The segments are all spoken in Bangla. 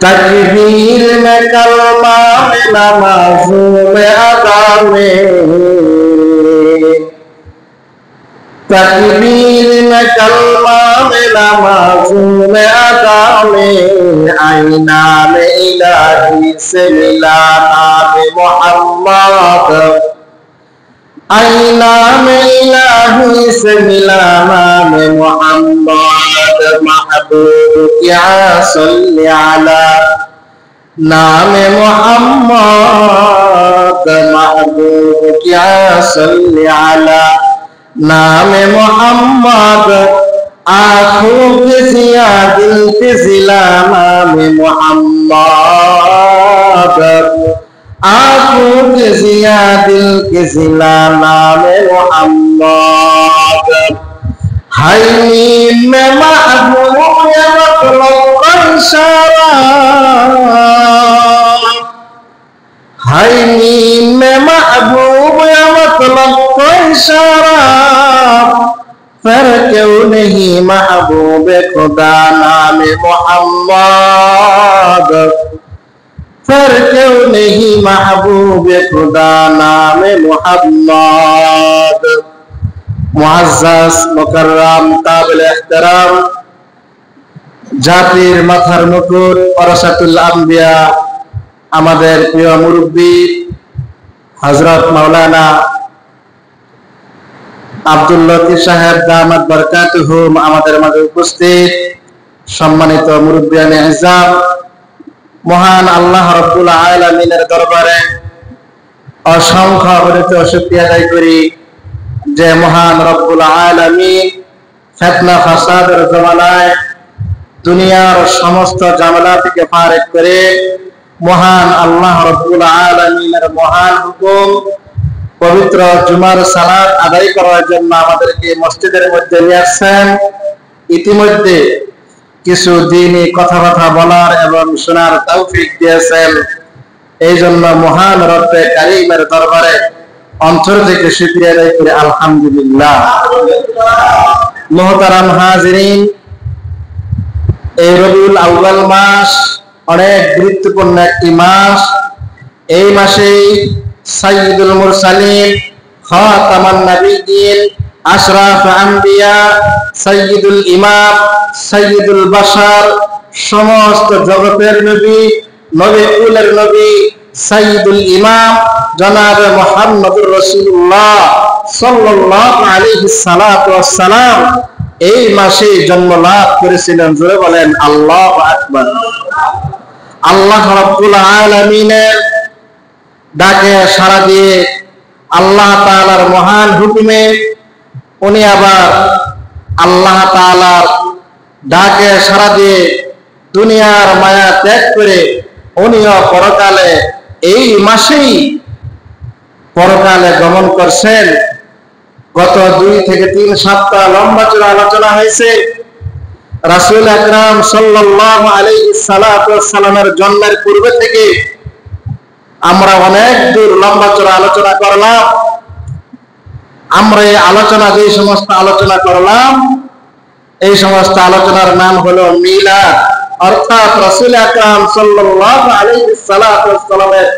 तकबीर में कलमा में नमाज़ों में अदा में, तकबीर में कलमा में नमाज़ों में अदा में, आईना में इलाही से मिला नाम मोहम्मद, आईना में इलाही से मिला नाम मोहम्मद। महबूब क्या सल्ली अला नाम मोहम्मद, महबूब क्या सल्ली अला नाम मोहम्मद। आँखों के सिया दिल के सिला नाम मोहम्मद, आँखों के सिया दिल के सिला नाम मोहम्मद। हाय नीम में महबूब या मतलब का इशारा, हाय नीम में महबूब या मतलब का इशारा, फिर क्यों नहीं महबूब खुदा नाम मोहम्मद, फिर क्यों नहीं महबूब खुदा नाम मोहम्मद। मुअज़्ज़ज़ मुकर्रम काबिल एहतराम জাতির মাথার মুকুট ওয়ারাসাতুল আম্বিয়া আমাদের প্রিয় মুরব্বী হযরত মাওলানা আব্দুল লতিফ সাহেব দামাত বরকাতুহুম আমাদের মাঝে উপস্থিত, সম্মানিত মুরব্বিয়ানে ইজাম, মহান আল্লাহ রাব্বুল আলামিনের দরবারে অসংখ্য অগণিত শুকরিয়া আদায় করি যে মহান রব্বুল আলামিন ফিতনা ফাসাদের জমানায় দুনিয়ার সমস্ত ঝামেলা থেকে ফারেক করে মহান আল্লাহ রব্বুল আলামিনের মহান হুকুম পবিত্র জুমার সালাত আদায় করার জন্য আমাদেরকে মসজিদের মধ্যে নিয়ে আসছেন। ইতিমধ্যে কিছু দ্বীনি কথাবার্তা বলার এবং শোনার তৌফিক দিয়েছেন। এই জন্য মহান রব্বে কারীমের দরবারে অন্তর থেকে শুকরিয়া আদায় করি আলহামদুলিল্লাহ। মুহতারাম হাজিরিন, এই রবিউল আউয়াল মাস অনেক গুরুত্বপূর্ণ একটি মাস। এই মাসেই সাইয়্যিদুল মুরসালিন, খাতামান নাবিয়্যিন, আশরাফ আম্বিয়া, সাইয়্যিদুল ইমাম, সাইয়্যিদুল বাশার, সমস্ত জগতের নবী, নবী কুলের নবী, সাইয়্যিদুল ইমাম জনাবে মুহাম্মদুর রাসূলুল্লাহ সাল্লাল্লাহু আলাইহি সাল্লাতু ওয়াস সালাম এই মাসে জন্ম লাভ করেছিলেন। জোরে বলেন আল্লাহু আকবার। আল্লাহ রাব্বুল আলামিনের ডাকে সাড়া দিয়ে আল্লাহ তাআলার মহান হুকুমে উনি আবার আল্লাহ তাআলার ডাকে সাড়া দিয়ে দুনিয়ার মায়া ত্যাগ করে উনিও পরকালে এই মাসেই পরকালে গমন করছেন। গত 2 থেকে 3 সপ্তাহ লম্বা চূড়া আলোচনা হয়েছে রাসূল আকরাম সাল্লাল্লাহু আলাইহি সাল্লাতু ওয়াস সালামের জন্মের পূর্বে থেকে আমরা অনেক দূর লম্বা চূড়া আলোচনা করলাম। আমরা এই আলোচনা যে সমস্ত আলোচনা করলাম এই সমস্ত আলোচনার নাম হলো মিলাদ, অর্থাৎ রাসূল আকরাম সাল্লাল্লাহু আলাইহি সাল্লাতু ওয়াস সালামের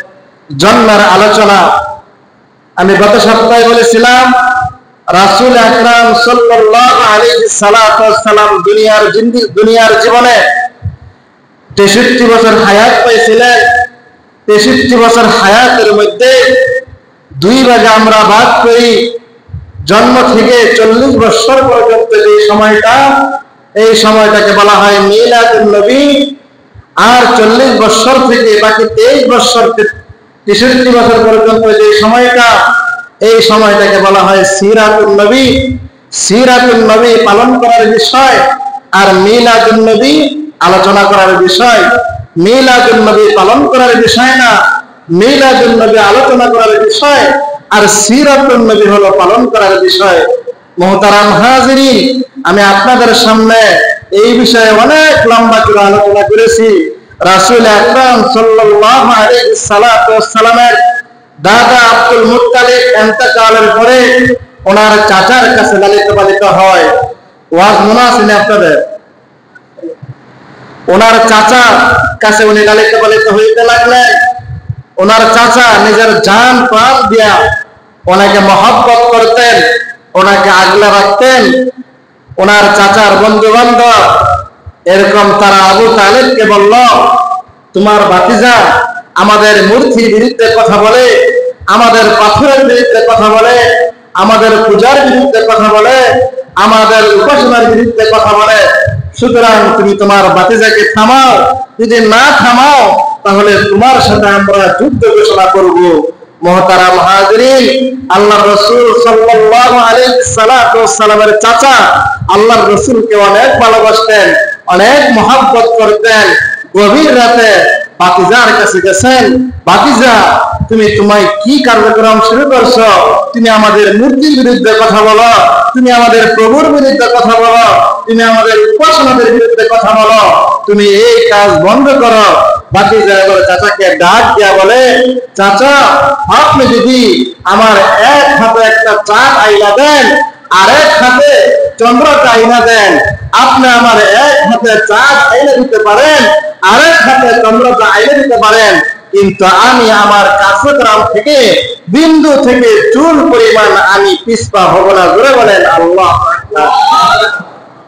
জন্মের আলোচনা। আমি গত সপ্তাহে বলেছিলাম রাসূল আকরাম সাল্লাল্লাহু আলাইহি সাল্লাতু ওয়াস সালাম দুনিয়ার জীবনে 63 বছর হায়াত পাইছিলেন। 63 বছর হায়াতের মধ্যে 2 ভাগে আমরা ভাগ করি। জন্ম থেকে 40 বছর পর্যন্ত যে সময়টা, এই সময়টাকে বলা হয় মিলাদুন নবী। আর 40 বছর থেকে বাকি 23 বছর 63 বছর পর্যন্ত যে সময়টা, এই সময়টাকে বলা হয় সিরাতুন নবী। সিরাতুন নবী পালন করার বিষয় আর মিলাদুন নবী আলোচনা করার বিষয়। মিলাদুন নবী পালন করার বিষয় না, মিলাদুন নবী আলোচনা করার বিষয়, আর সিরাতুন নবী হলো পালন করার বিষয়। মুহতারাম হাজিরিন, আমি আপনাদের সামনে এই বিষয়ে অনেক লম্বা চূড়া আলোচনা করেছি। রাসূল আকরাম সাল্লাল্লাহু আলাইহি সাল্লাতু ওয়াস সালামের দাদা আব্দুল মুত্তালিব ইন্তেকালের পরে ওনার চাচার কাছে লালিত পালিত হয়। ওয়াজ মনে আছে না আপনাদের? ওনার চাচা কাছে উনি লালিত পালিত হইতে লাগলেন। ওনার চাচা নিজের জান প্রাণ দিয়া ওনাকে মহব্বত করতেন, ওনাকে আগলে রাখতেন। ওনার চাচার বন্ধু বান্ধব এরকম তারা আবু তালেবকে বলল, তোমার ভাতিজা আমাদের মূর্তির বিরুদ্ধে কথা বলে, আমাদের পাথরের বিরুদ্ধে কথা বলে, আমাদের পূজার বিরুদ্ধে কথা বলে, আমাদের উপাসনার বিরুদ্ধে কথা বলে। সুতরাং তুমি তোমার ভাতিজাকে থামাও, যদি না থামাও তাহলে তোমার সাথে আমরা যুদ্ধ ঘোষণা করব। মুহতারাম হাজিরিন, আল্লাহর রাসূল সাল্লাল্লাহু আলাইহি সাল্লামের চাচা আল্লাহর রাসূলকে অনেক ভালোবাসতেন, অনেক মহব্বত করতেন। গভীর রাতে ভাতিজার কাছে গেছেন, ভাতিজা তুমি কি কার্যক্রম শুরু করছো? তুমি আমাদের মূর্তির বিরুদ্ধে কথা বলো, তুমি আমাদের প্রভুর বিরুদ্ধে কথা বলো, তুমি আমাদের উপাসনাদের বিরুদ্ধে কথা বলো, তুমি এই কাজ বন্ধ করো। ভাতিজা এবার চাচাকে ডাক দিয়া বলে, চাচা আপনি যদি আমার এক হাতে একটা চাঁদ আইনা দেন, আরেক হাতে চন্দ্রটা আইনা দেন, আপনি আমার এক হাতে চাঁদ আইনে দিতে পারেন, আরেক হাতে চন্দ্রটা আইনে দিতে পারেন, কিন্তু আমি আমার কার্যক্রম থেকে বিন্দু থেকে চুল পরিমাণ আমি পিছপা হব না। জোরে বলেন আল্লাহু আকবার।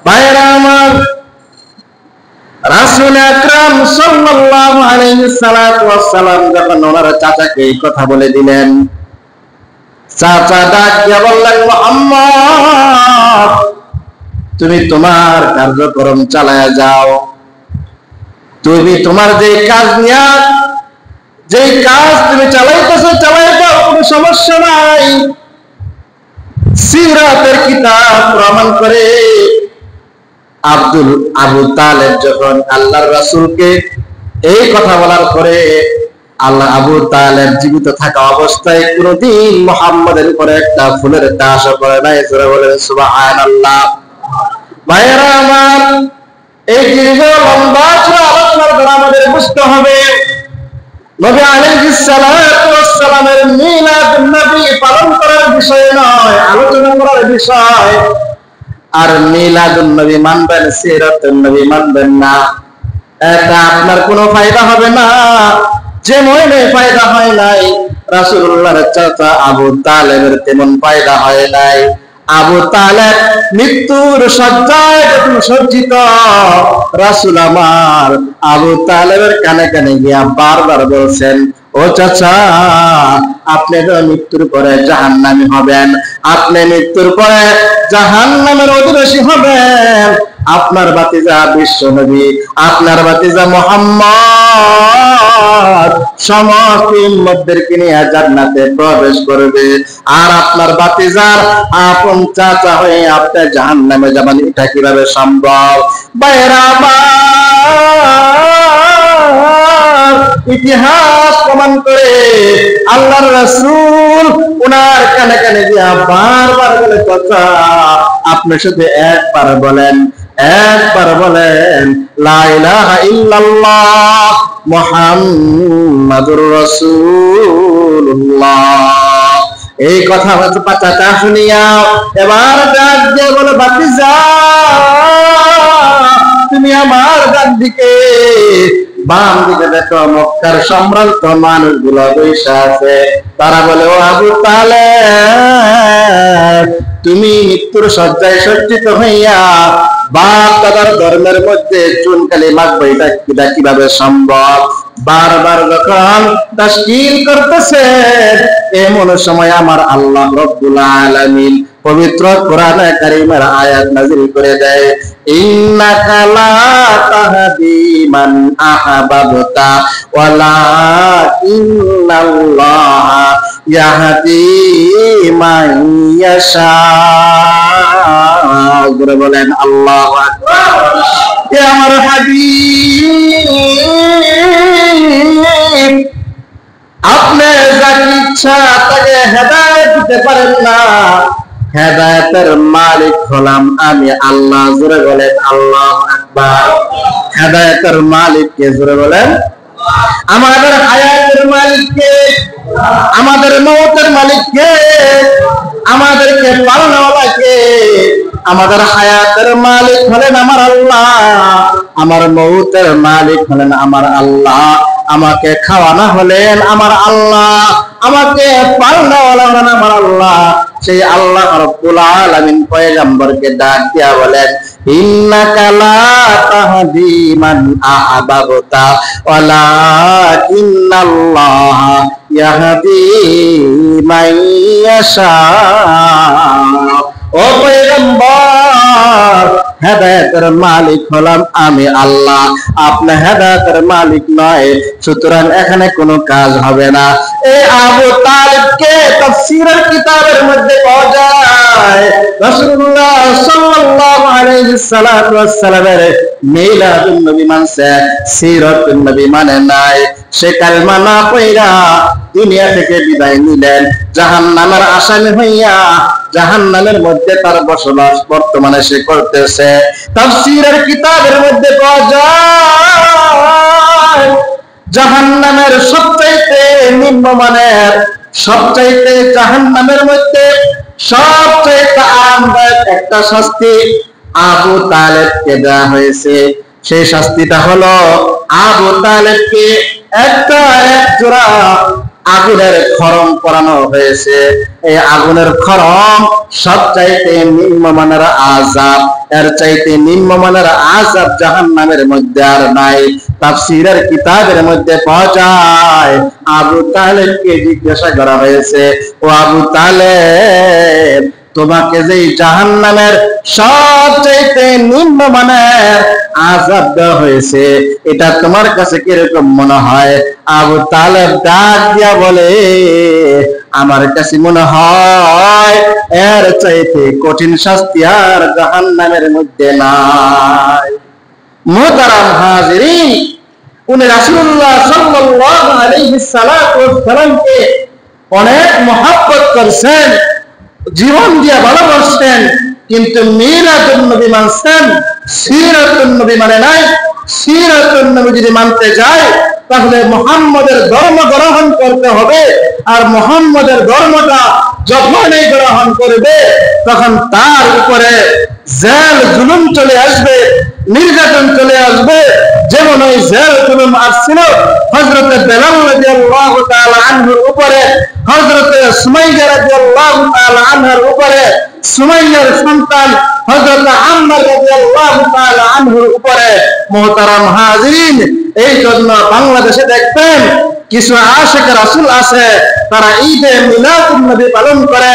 ভাইরা আমার, রাসূল আকরাম সাল্লাল্লাহু আলাইহি সাল্লাম যখন ওনার চাচাকে এই কথা বলে দিলেন, চাচা ডাক দিয়ে বললেন, মুহাম্মদ তুমি তোমার কার্যক্রম চালায়া যাও, তুমি তোমার যে কাজ নিয়া যে কাজ তুমি চালাইতেছো চালাই যাও, কোনো সমস্যা নাই। সিরাতের কিতাব প্রমাণ করে আবু তালেব যখন আল্লাহর রাসূলকে এই কথা বলার পরে আবু তালেব জীবিত থাকা অবস্থায় কোনদিন মুহাম্মাদের উপরে একটা ফুলের দাসও করে নাই। জোরে বলেন সুবহানাল্লাহ। ভাইরা আমার, এই দীর্ঘ লম্বা আলোচনার দ্বারা আমাদের বুঝতে হবে নবী আলাইহিস সালাতু ওয়াস সালামের মিলাদুন নবী পালন করার বিষয় নয়, আলোচনা করার বিষয়। আর মিলাদুন নবী মানবেন, সিরাতুন নবী মানবেন না, এটা আপনার কোনো ফায়দা হবে না। যে মনে ফায়দা হয় নাই, রাসূলুল্লাহর চাচা আবু তালেবের তেমন ফায়দা হয় নাই। আবু তালেব মৃত্যুর শয্যায় যখন সজ্জিত, রাসূল আমার আবু তালেবের কানে কানে গিয়া বারবার বলছেন, ও চাচা আপনি তো মৃত্যুর পরে জাহান্নামী হবেন, আপনি মৃত্যুর পরে জাহান্নামের অধিবাসী হবেন। আপনার ভাতিজা বিশ্ব নবী, আপনার ভাতিজা মুহাম্মদ সমস্ত উম্মতদেরকে নিয়ে জান্নাতে প্রবেশ করবে, আর আপনার ভাতিজার আপন চাচা হয়ে আপনি জাহান্নামে যাবেন। এটা কিভাবে সম্ভব? ভাইরা আমার, ইতিহাস প্রমাণ করে আল্লাহর রাসূল ওনার কানে কানে দিয়া বারবার বলে, চাচা আপনি শুধু একবার বলেন লা ইলাহা ইল্লাল্লাহ মুহাম্মাদুর রাসূলুল্লাহ। এই কথা চাচা শুনিয়া এবার ডাক দিয়ে বলে, ভাতিজা তুমি আমার ডান দিকে বাম দিকে দেখো, মক্কার সম্ভ্রান্ত মানুষগুলো বসে আছে। তারা বলে, ও আবু তালেব তুমি মৃত্যুর শয্যায় সজ্জিত হইয়া বাপ দাদার ধর্মের মধ্যে চুনকালি মাখবে, এটা কিভাবে সম্ভব? বারবার যখন তাশকিল করতেছে, এমন সময় আমার আল্লাহ রাব্বুল আলামিন পবিত্র কোরআনে কারীমের আয়াত নাযিল করে দেয়, ইন্নাকা লা তাহদি মান আহবাবতা ওয়ালাকিন্নাল্লাহা ইয়াহদি মান ইয়াশা। বলেন আল্লাহু আকবার। হে আমার হাবিব, আপনি যাকে ইচ্ছা তাকে হেদায়েত দিতে পারেন না, হেদায়েতের মালিক হলাম আমি আল্লাহ। জোরে বলেন আল্লাহু আকবার। হেদায়েতের মালিক কে? জোরে বলেন। আমাদের হায়াতের মালিক কে? আমাদের মওতের মালিক কে? আমাদেরকে পালনওয়ালা কে? আমাদের হায়াতের মালিক হলেন আমার আল্লাহ, আমার মৌতের মালিক হলেন আমার আল্লাহ, আমাকে খাওয়ানো হলেন আমার আল্লাহ, আমাকে পালনাওয়ালা হলেন আমার আল্লাহ। সেই আল্লাহ রাব্বুল আলামিন পয়গম্বরকে ডাক দিয়া বলেন, ইন্নাকা লা তাহদি মান আহবাবতা ওয়ালাকিন্নাল্লাহা ইয়াহদি মান ইয়াশা। ও পয়গম্বর, হেদায়েতের মালিক হলাম আমি আল্লাহ, আপনি হেদায়েতের মালিক নয়, সুতরাং এখানে কোনো কাজ হবে না। এই আবু তালিবকে তাফসীরের কিতাবের মধ্যে পাওয়া যায় রাসূলুল্লাহ সাল্লাল্লাহু আলাইহি সাল্লাতু ওয়াস সালামের মিলাদুন নবী মানছে, সিরাতুন নবী মানে নাই। সে কালেমা না পড়া দুনিয়া থেকে বিদায় নিলেন, জাহান্নামের আসামি হইয়া জাহান্নামের মধ্যে তার বসবাস বর্তমানে সে করতেছে। তাফসীরের কিতাবের মধ্যে পাওয়া যায় জাহান্নামের সবচাইতে নিম্নমানের, সবচাইতে জাহান্নামের মধ্যে সবচাইতে আরামদায়ক একটা শাস্তি আবু তালেবকে দেওয়া হয়েছে। সেই শাস্তিটা হলো আবু তালেবকে এক জোড়া আগুনের খড়ম পরানো হয়েছে। এই আগুনের খড়ম সবচাইতে নিম্নমানের আযাব, এর চাইতে নিম্নমানের আযাব জাহান্নামের মধ্যে আর নাই। তাফসীরের কিতাবের মধ্যে পাওয়া যায় আবু তালেবকে জিজ্ঞাসা করা হয়েছে, ও আবু তালেব, তোমাকে যে জাহান্নামের সবচাইতে নিম্নমানের আযাব দেওয়া হয়েছে, এটা তোমার কাছে কিরকম মনে হয়? আবু তালেব ডাক দিয়া বলে, আমার কাছে মনে হয় এর চাইতে কঠিন শাস্তি আর জাহান্নামের মধ্যে নাই। মুহতারাম হাজিরিন, উনি রাসূলুল্লাহ সাল্লাল্লাহু আলাইহি সাল্লাতু ওয়াস সালামকে অনেক মহব্বত করছেন, জীবন দিয়ে ভালোবাসতেন, কিন্তু মিলাদুন নবী মানছেন, সিরাতুন নবী মানে নাই। সিরাতুন নবী যদি মানতে যায় তাহলে মুহাম্মদের ধর্ম গ্রহণ করতে হবে, আর মুহাম্মদের ধর্মটা যখনই গ্রহণ করবে তখন তার উপরে জেল জুলুম চলে আসবে, নির্যাতন চলে আসবে। যেমন ওই জেল জুলুম আসছিল হযরত বেলাল রাদিয়াল্লাহু তাআলা আনহুর উপরে, হযরত সুমাইয়া রাদিয়াল্লাহু তাআলা আনহার উপরে, সুমাইয়ার সন্তান হযরত আম্মার রাদিয়াল্লাহু তাআলা আনহুর উপরে। মুহতারাম হাজিরিন, এই জন্য বাংলাদেশে দেখবেন কিছু আশিক রাসূল আছে, তারা ঈদে মিলাদুন নবী পালন করে,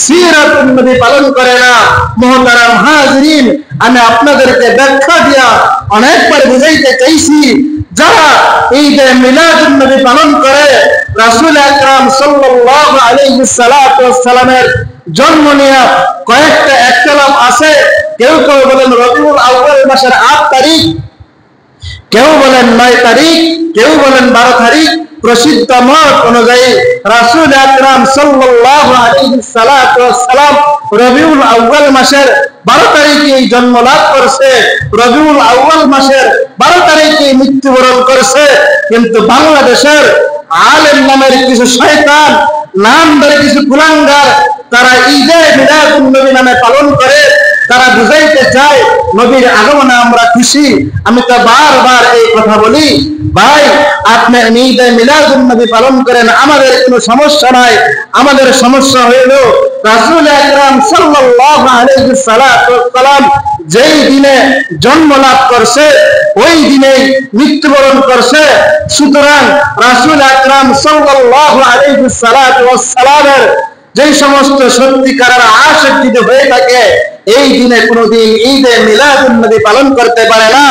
সিরাতুন নবী পালন করে না। মুহতারাম হাজিরিন, আমি আপনাদেরকে ব্যাখ্যা দিয়া অনেকবার বুঝাইতে চাইছি, যারা ঈদে মিলাদুন নবী পালন করে, রাসূল আকরাম সাল্লাল্লাহু আলাইহি সাল্লাতু ওয়াস সালামের জন্ম নিয়ে কয়েকটা ইখতিলাফ আছে। কেউ কেউ বলেন রবিউল আউয়াল মাসের 8 তারিখ, কেউ বলেন 9 তারিখ, কেউ বলেন 12 তারিখ। প্রসিদ্ধ মত অনুযায়ী রাসূল আকরাম সাল্লাল্লাহু আলাইহি সাল্লাতু ওয়াস সালাম রবিউল আউয়াল মাসের 12 তারিখে জন্ম লাভ করছে, রবিউল আউয়াল মাসের 12 তারিখে মৃত্যুবরণ করছে। কিন্তু বাংলাদেশের আলেম নামের কিছু শয়তান, নামদারি কিছু কুলাঙ্গার, তারা ঈদে মিলাদুন নবী নামে পালন করে। তারা বুঝাইতে চায় নবীর আগমনে আমরা খুশি। আমি তো বারবার এই কথা বলি, ভাই আপনি ঈদে মিলাদুন নবী পালন করেন, আমাদের কোনো সমস্যা নাই। আমাদের সমস্যা হইল রাসূল আকরাম সাল্লাল্লাহু আলাইহি সাল্লাতু ওয়াস সালাম যেই দিনে জন্ম লাভ করছে ওই দিনেই মৃত্যুবরণ করছে। সুতরাং রাসূল আকরাম সাল্লাল্লাহু আলাইহি সাল্লাতু ওয়াস সালামের যে সমস্ত সত্যিকারের আশিক যদি হয়ে থাকে, এই দিনে কোনদিন ঈদে মিলাদুন নবী পালন করতে পারে না।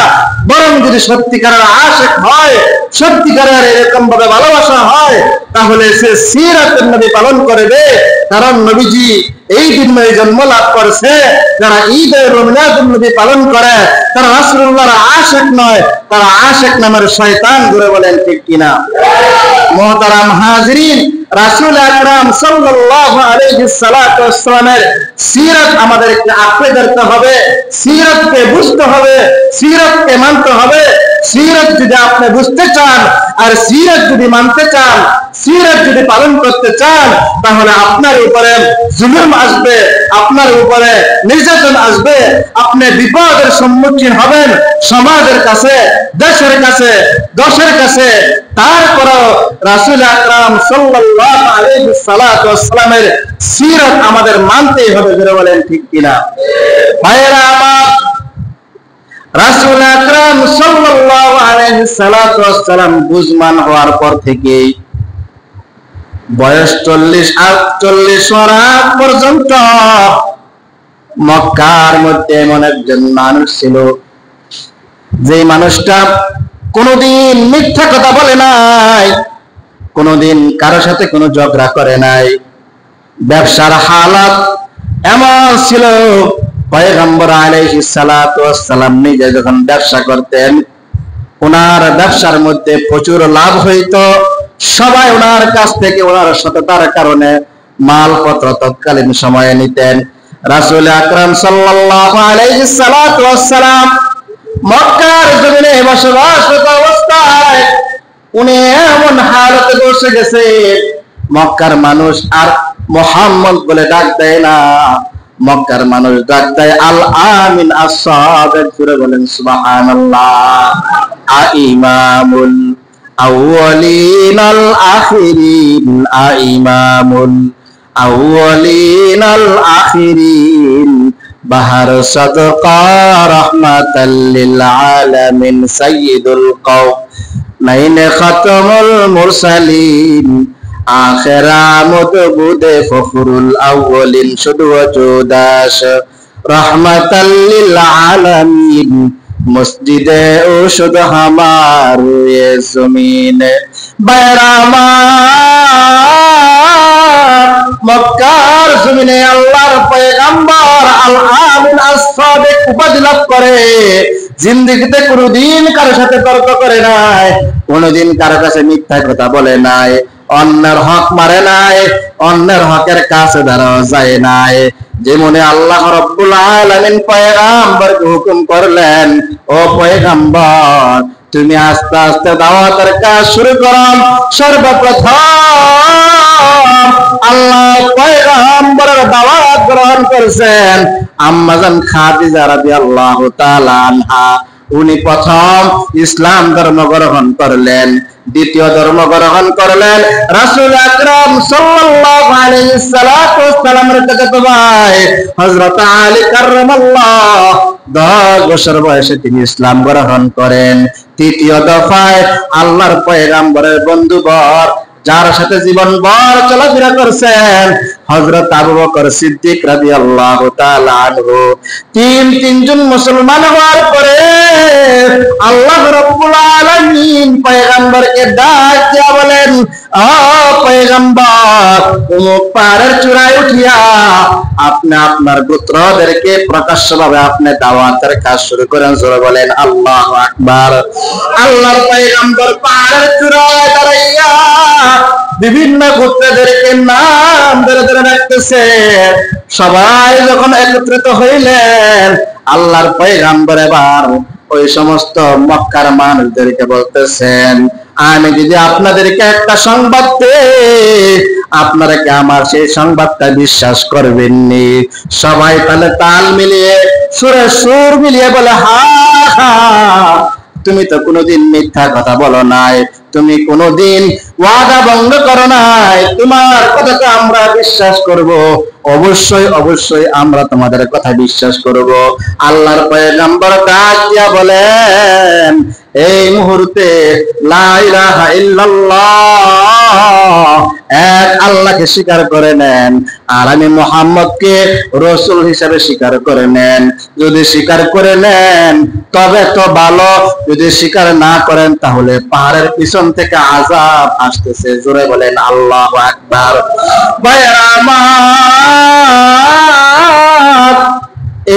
বরং যদি সত্যিকারের আশিক হয়, সত্যিকারের এরকম ভাবে ভালোবাসা হয়, তাহলে সে সিরাতুন নবী পালন করবে। কারণ নবীজি এই দিনে জন্ম লাভ করছে। যারা ঈদে মিলাদুন নবী পালন করে তারা রাসূলুল্লাহর আশিক নয়, তারা আশিক নামের শয়তান। ঘুরে বলেন ঠিক কিনা? মুহতারাম হাজিরিন, রাসূল আকরাম সাল্লাল্লাহু আলাইহি সাল্লাতু ওয়াস সালামের সিরাত আমাদেরকে আঁকড়ে ধরতে হবে, সিরাতকে বুঝতে হবে, সিরাতকে মানতে হবে। সিরাত যদি আপনি বুঝতে চান আর সিরাত যদি মানতে চান, সিরাত যদি পালন করতে চান তাহলে আপনার উপরে জুলুম আসবে, আপনার উপরে নির্যাতন আসবে, আপনি বিপদের সম্মুখীন হবেন সমাজের কাছে, দেশের কাছে, দশের কাছে। তারপরও রাসূল আকরাম সাল্লাল্লাহু আলাইহি ওয়াসাল্লামের সিরাত আমাদের মানতেই হবে। যারা বলেন ঠিক কিনা? ভাইরা আমার, রাসূল আকরাম সাল্লাল্লাহু আলাইহি ওয়াসাল্লাম বুঝমান হওয়ার পর থেকে বয়স 40-48 বছর পর্যন্ত মক্কার মধ্যে এমন একজন মানুষ ছিল, যে মানুষটা কোনোদিন মিথ্যা কথা বলে নাই, কোনোদিন কারোর সাথে কোনো ঝগড়া করে নাই। ব্যবসার হালাত এমন ছিল, পয়গম্বর আলাইহিস সালাতু ওয়াস সালাম নিজে যখন ব্যবসা করতেন, ওনার ব্যবসার মধ্যে প্রচুর লাভ হইতো। সবাই ওনার কাছ থেকে ওনার সততার কারণে মালপত্র তৎকালীন সময়ে নিতেন। রাসূল আকরাম সাল্লাল্লাহু আলাইহি ওয়াসাল্লাম মক্কার জমিনে বসবাসরত অবস্থায় উনি এমন হালতে বসে গেছে, মক্কার মানুষ আর মুহাম্মদ বলে ডাক দেয় না, মক্কার মানুষ ডাক দেয় আল আমিন আস-সাদিক। জোরে বলেন সুবহানাল্লাহ। আইমামুল আউয়ালিন আল আখিরিন, আইমামুল আউয়ালিন আল আখিরিন, বাহার সাদকা রাহমাতাল লিল আলামিন, সাইয়্যিদুল কওম নাইনে খাতামুল মুরসালিন, আখিরা মুদবুদে ফখরুল আউয়ালিন, শুধু ওজুদাস রাহমাতাল লিল আলামিন, মসজিদে ও শুধু হামার এ জমিনে। বাইরামা মক্কার জমিনে আল্লাহর পয়গম্বর আল আমিন আস-সাদিক উপাধি লাভ করে। জিন্দেগিতে কোনোদিন কারোর সাথে তর্ক করে নাই, কোনোদিন কারো কাছে মিথ্যা কথা বলে নাই, অন্যের হক মারে নাই, অন্যের হকের কাছে দাঁড়াও যায় নাই। যেমনি আল্লাহ রাব্বুল আলামিন পয়গম্বরকে হুকুম করলেন, ও পয়গম্বর তুমি আস্তে আস্তে দাওয়াতের কাজ শুরু করো। সর্বপ্রথম আল্লাহ পয়গম্বরের দাওয়াত গ্রহণ করেছেন আম্মাজান খাদিজা রাদিয়াল্লাহু তাআলা আনহা। উনি প্রথম ইসলাম ধর্ম গ্রহণ করলেন, দ্বিতীয় ধর্ম গ্রহণ করলেন রাসূল আকরাম সাল্লাল্লাহু আলাইহি ওয়াসাল্লামের চাচাতো ভাই হযরত আলী কাররামাল্লাহ। 10 বছর বয়সে তিনি ইসলাম গ্রহণ করেন। তৃতীয় দফায় আল্লাহর পয়গম্বরের বন্ধুবর, যার সাথে জীবনভর চলাফেরা করছেন, হযরত আবু বকর সিদ্দিক রাদিয়াল্লাহু তাআলা আনহু। তিনজন মুসলমান হওয়ার পরে আল্লাহ রাব্বুল আলামিন পয়গম্বরকে ডাক দিয়া বলেন, ও পয়গম্বর অমুক পাহাড়ের চূড়ায় উঠিয়া আপনি আপনার গোত্রদেরকে প্রকাশ্যভাবে আপনি দাওয়াতের কাজ শুরু করেন। জোরে বলেন আল্লাহু আকবার। আল্লাহর পয়গম্বর পাহাড়ের চূড়ায় দাঁড়াইয়া বিভিন্ন গোত্রদেরকে নাম ধরে ধরে ডাকতেছে। সবাই যখন একত্রিত হইলেন, আল্লাহর পয়গম্বর এবার ওই সমস্ত মক্কার মানুষদেরকে বলতেছেন, আমি যদি আপনাদেরকে একটা সংবাদ দেই, আপনারা কি আমার সেই সংবাদটা বিশ্বাস করবেননি? সবাই তাহলে তাল মিলিয়ে সুরে সুর মিলিয়ে বলে, হা হা, তুমি তো কোনোদিন মিথ্যা কথা বলো নাই, তুমি কোনোদিন ওয়াদা ভঙ্গ করো নাই, তোমার কথাকে আমরা বিশ্বাস করব, অবশ্যই অবশ্যই আমরা তোমাদের কথা বিশ্বাস করব। আল্লাহর পয়গম্বর ডাক দিয়া বলেন, এই মুহূর্তে লা ইলাহা ইল্লাল্লাহ, এক আল্লাহকে স্বীকার করে নেন, আর আমি মুহাম্মদকে রাসূল হিসেবে স্বীকার করে নেন। যদি স্বীকার করে নেন তবে তো ভালো, যদি স্বীকার না করেন তাহলে পাহাড়ের পিছন থেকে আযাব আসতেছে। জোরে বলেন আল্লাহু আকবার। ভাইরা আমার,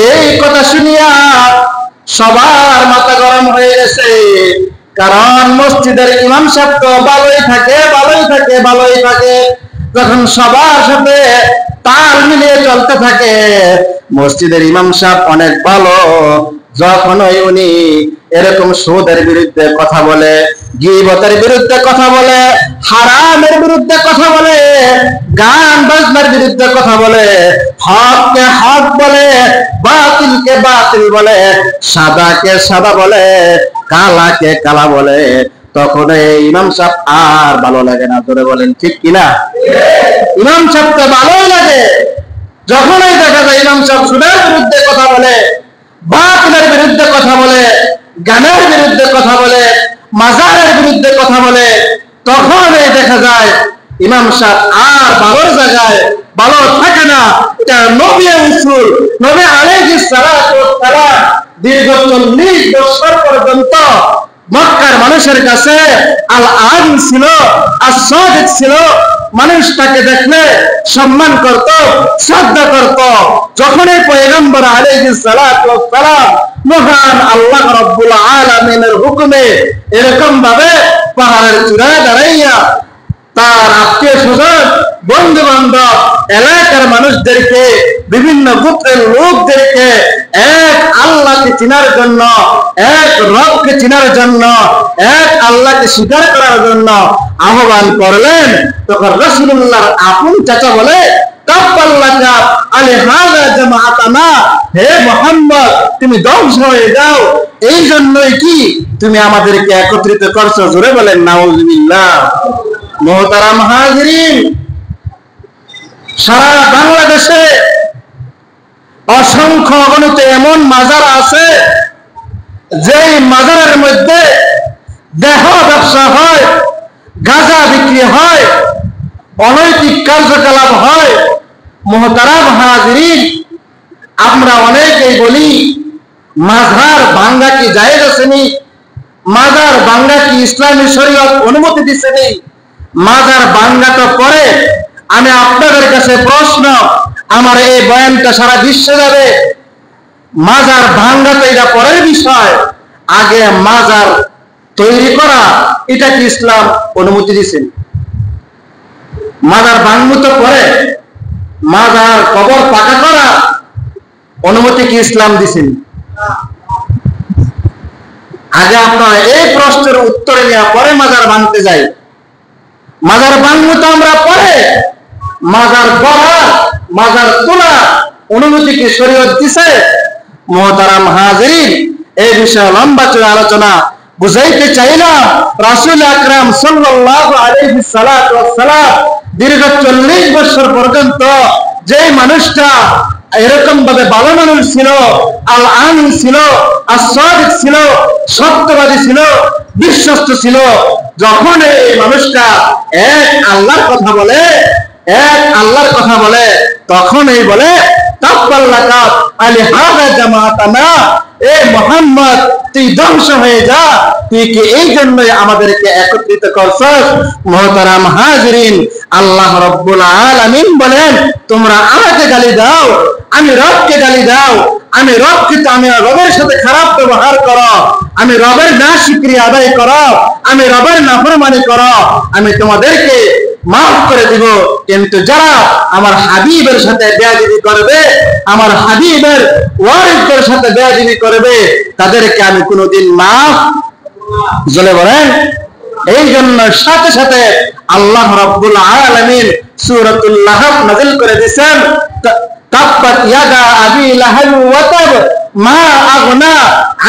এই কথা শুনিয়া সবার মাথা গরম হয়ে গেছে, কারণ মসজিদের ইমাম সাহেব তো ভালোই থাকে। যখন সবার সাথে তাল মিলিয়ে চলতে থাকে, মসজিদের ইমাম সাহেব অনেক ভালো, যখনই উনি এরকম সুদের বিরুদ্ধে কথা বলে, গীবতের বিরুদ্ধে কথা বলে, হারামের বিরুদ্ধে কথা বলে, গান বাজনার বিরুদ্ধে কথা বলে, হককে হক বলে, বাতিলকে বাতিল বলে, সাদাকে সাদা বলে, কালাকে কালা বলে, তখন এই ইমাম সাহেব আর ভালো লাগে না। ধরে বলেন ঠিক কিনা? ইমাম সাহেবকে ভালোই লাগে যখনই দেখা যায় ইমাম সাহেব সুদের বিরুদ্ধে কথা বলে, বাতিলের বিরুদ্ধে কথা বলে, গানের বিরুদ্ধে কথা বলে, মাজারের বিরুদ্ধে কথা বলে, তখনই দেখা যায় ইমাম সাহেব আর ভালোর জায়গায় ভালো থাকে না। এটা নবী রাসূল নবী আলাইহিস সালাতু ওয়াস সালাম দীর্ঘ 40 বছর পর্যন্ত মক্কার মানুষের কাছে আল আমিন ছিল, as-সাদিক ছিল। মানুষ তাকে দেখলে সম্মান করত, শ্রদ্ধা করত। যখনই পয়গম্বর আলাইহিস সালাতু ওয়াস সালাম মহান আল্লাহ রাব্বুল আলামিনের হুকুমে এরকম ভাবে পাহাড়ের চূড়ায় দাঁড়াইয়া তার আত্মীয় স্বজন, বন্ধু বান্ধব, এলাকার মানুষদেরকে, বিভিন্ন গোত্রের লোকদেরকে এক আল্লাহকে চিনার জন্য, এক রবকে চিনার জন্য, এক আল্লাহকে স্বীকার করার জন্য আহ্বান করলেন, তখন রাসূলুল্লাহর আপন চাচা বলে, তাব্বাল্লাকা আলিহাযা জামাআতানা, হে মুহাম্মদ তুমি ধ্বংস হয়ে যাও, এই জন্যই কি তুমি আমাদেরকে একত্রিত করছো? জোরে বলেন নাউযুবিল্লাহ। মুহতারাম হাজিরিন, সারা বাংলাদেশে অসংখ্য অগণিত এমন মাজার আছে যেই মাজারের মধ্যে দেহ ব্যবসা হয়, গাঁজা বিক্রি হয়, অনৈতিক কার্যকলাপ হয়। মুহতারাম হাজিরিন, আমরা অনেকেই বলি মাজার ভাঙ্গা কি জায়েজ আছেনি? মাজার ভাঙ্গা কি ইসলামী শরীয়ত অনুমতি দিছেনি? মাজার ভাঙ্গা তো পরে। আমি আপনাদের কাছে প্রশ্ন, আমার এই বয়ানটা সারা বিশ্বে যাবে। মাজার ভাঙ্গা তো এটা পরের বিষয়, আগে মাজার তৈরি করা এটা কি ইসলাম অনুমতি দিছেন? মাজার ভাঙবো তো পরে, মাজার কবর পাকা করা অনুমতি কি ইসলাম দিছেন? আগে আপনারা এই প্রশ্নের উত্তর নিয়ে পরে মাজার ভাঙতে যাই। মাজার ভাঙবো তো আমরা পরে, মাজার গড়া, মাজার তোলা অনুমতি কি শরীয়ত দিছে? মুহতারাম হাজিরিন, এই বিষয়ে লম্বা চড়া আলোচনা বুঝাইতে চাইলাম। রাসূল আকরাম সাল্লাল্লাহু আলাইহি সাল্লাতু ওয়াস সালাম দীর্ঘ 40 বছর পর্যন্ত যে মানুষটা এরকম ভাবে ভালো মানুষ ছিল, আল আমিন ছিল, as-সাদিক ছিল, সত্যবাদী ছিল, বিশ্বস্ত ছিল, যখন এই মানুষটা এক আল্লাহর কথা বলে, এক আল্লাহর কথা বলে, তখন এই বলে, তাব্বাল্লাকা আলিহাযা জামাআতানা, এ মুহাম্মদ তুই ধ্বংস হয়ে যা, তুই কি এই জন্যই আমাদেরকে একত্রিত করছস? মুহতারাম হাজিরিন, আল্লাহ রাব্বুল আলামিন বলেন, তোমরা আমাকে গালি দাও, আমি রবকে গালি দাও, আমি রবের সাথে খারাপ ব্যবহার করো, আমি রবের নাশুকরিয়া আদায় করো, আমি রবের নাফরমানি করো, আমি তোমাদেরকে মাফ করে দিব। কিন্তু যারা আমার হাবিবের সাথে বেয়াদবি করবে, আমার হাবিবের ওয়ারিসদের সাথে বেয়াদবি করবে, তাদেরকে আমি কোনোদিন মাফ, জলে বলেন। এই জন্য সাথে সাথে আল্লাহ রাব্বুল আলামিন সূরাতুল লাহব নাযিল করে দিয়েছেন, তাব্বাত ইয়াদা আবি লাহাব ওয়া তাব মা আগনা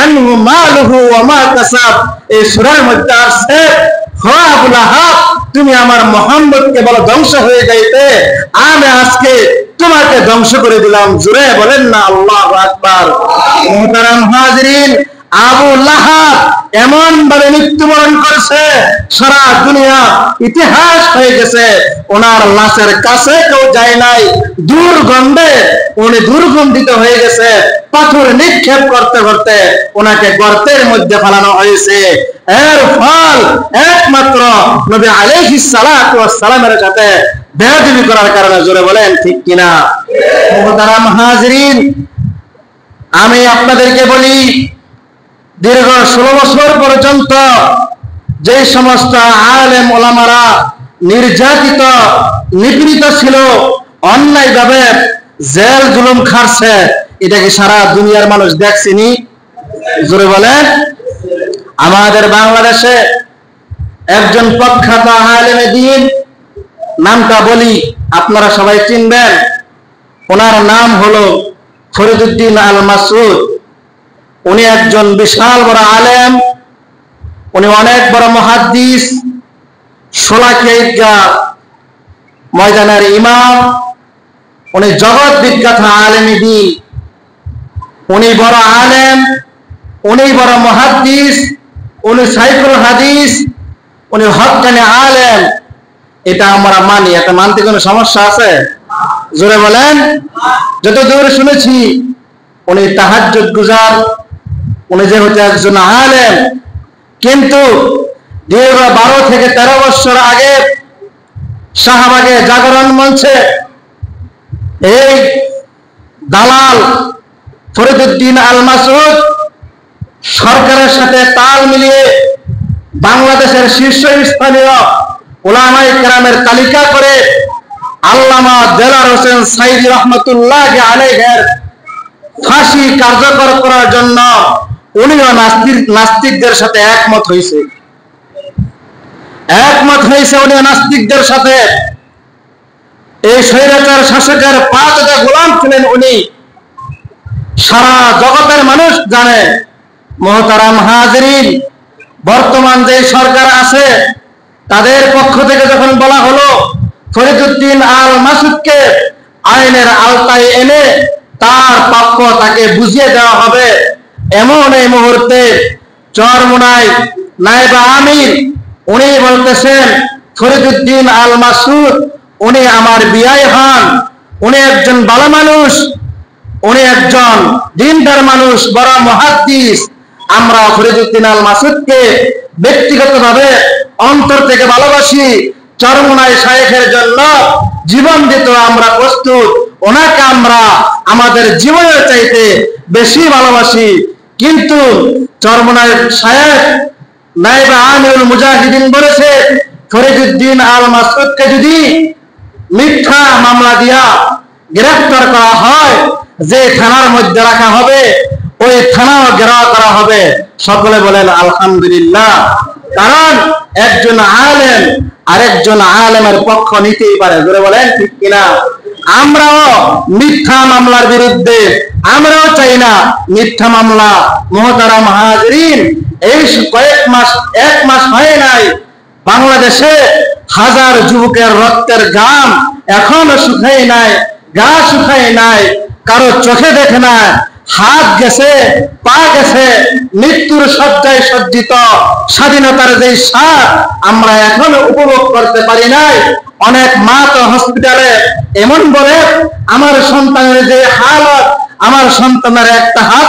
আনহু মালুহু ওয়া মা কাসাব। এই সূরার মধ্যে আছে, হে আবু লাহাব, তুমি আমার মুহাম্মদকে বলো ধ্বংস হয়ে যাইতে, আমি আজকে তোমাকে ধ্বংস করে দিলাম। জোরে বলেন না আল্লাহু আকবার। মুহতারাম হাজিরিন, আবু লাহাব এমন ভাবে মৃত্যুবরণ করেছে, সারা দুনিয়া ইতিহাস হয়ে গেছে। ওনার লাশের কাছে কেউ যায় নাই, দুর্গন্ধে উনি দুর্গন্ধিত হয়ে গেছে। পাথর নিক্ষেপ করতে করতে ওনাকে গর্তের মধ্যে ফেলানো হয়েছে। এর ফল একমাত্র নবী আলাইহিস সালাতু ওয়াস সালামের সাথে বেয়াদবি করার কারণে। জোরে বলেন ঠিক কিনা? মুহতারাম হাজিরিন, আমি আপনাদেরকে বলি, দীর্ঘ 16 বছর পর্যন্ত যে সমস্ত আলেম ওলামারা নির্যাতিত, নিপীড়িত ছিল, অন্যায়ভাবে জেল জুলুম খাটছে, এটা কি সারা দুনিয়ার মানুষ দেখছেনি? জোরে বলেন। আমাদের বাংলাদেশে একজন প্রখ্যাত আলেমে দ্বীন, নামটা বলি আপনারা সবাই চিনবেন, ওনার নাম হলো ফরিদউদ্দিন আল মাসউদ। উনি একজন বিশাল বড় আলেম, উনি অনেক বড় মুহাদ্দিস, শোলাকিয়া ঈদগাহ ময়দানের ইমাম, উনি জগৎ বিখ্যাত আলেমে দ্বীন। উনি বড় আলেম, উনি বড় মুহাদ্দিস, উনি সাইফুল হাদিস, উনি হক্কানি আলেম, এটা আমরা মানি। এটা মানতে কোনো সমস্যা আছে? জোরে বলেন। যতদূর শুনেছি উনি তাহাজ্জুদ গুজার, উনি যেহেতু একজন আলেম, কিন্তু দীর্ঘ 12 থেকে 13 বছর আগে শাহবাগে জাগরণ মঞ্চে এই দালাল ফরিদউদ্দিন আল মাসউদ সরকারের সাথে তাল মিলিয়ে বাংলাদেশের শীর্ষস্থানীয় উলামায়ে কেরামের তালিকা করে আল্লামা দেলার হোসেন সাইদি রহমতুল্লাহ আলাইহির ফাঁসি কার্যকর করার জন্য উনিও নাস্তিকদের সাথে একমত হয়েছে। উনি নাস্তিকদের সাথে। এই স্বৈরাচার শাসকের 5 গোলাম ছিলেন উনি। সারা জগতের মানুষ জানে। মুহতারাম হাজিরিন, বর্তমান যে সরকার আছে তাদের পক্ষ থেকে যখন বলা হলো ফরিদউদ্দিন আল মাসউদকে আইনের আওতায় এনে তার প্রাপ্য তাকে বুঝিয়ে দেওয়া হবে, এমন এই মুহূর্তে চরমোনাই নায়েবে আমির উনি বলতেছেন ফরিদউদ্দিন আল মাসউদ উনি আমার বিয়াই হন, উনি একজন ভালো মানুষ, উনি একজন দিনদার মানুষ, বড় মুহাদ্দিস। আমরা ফরিদউদ্দিন আল মাসউদকে ব্যক্তিগতভাবে অন্তর থেকে ভালোবাসি। চরমোনাই শায়েখের জন্য জীবন দিতে আমরা প্রস্তুত। ওনাকে আমরা আমাদের জীবনের চাইতে বেশি ভালোবাসি। কিন্তু চরমোনাই শায়েখ নায়েবে আমিরুল মুজাহিদিন বলেছে ফরিদউদ্দিন আল মাসউদকে যদি মিথ্যা মামলা দিয়া গ্রেফতার করা হয়, যে থানার মধ্যে রাখা হবে ওই থানাও ঘেরাও করা হবে। সকলে বলেন আলহামদুলিল্লাহ। কারণ একজন আলেম আরেকজন আলেমের পক্ষ নিতেই পারে। জোরে বলেন ঠিক কিনা? আমরাও মিথ্যা মামলার বিরুদ্ধে, আমরাও চাই না মিথ্যা মামলা। মুহতারাম হাজিরিন, এই কয়েক মাস, 1 মাস হয় নাই, বাংলাদেশে হাজার যুবকের রক্তের ঘাম এখনো শুকায় নাই, গা শুকায় নাই, কারো চোখে দেখে না, হাত গেছে, পা গেছে, মৃত্যুর শয্যায় সজ্জিত স্বাধীনতার যে স্বাদ আমরা এখনো উপভোগ করতে পারি নাই। অনেক মা তো হসপিটালে এমন বলে আমার সন্তানের যে হালত, আমার সন্তানের একটা হাত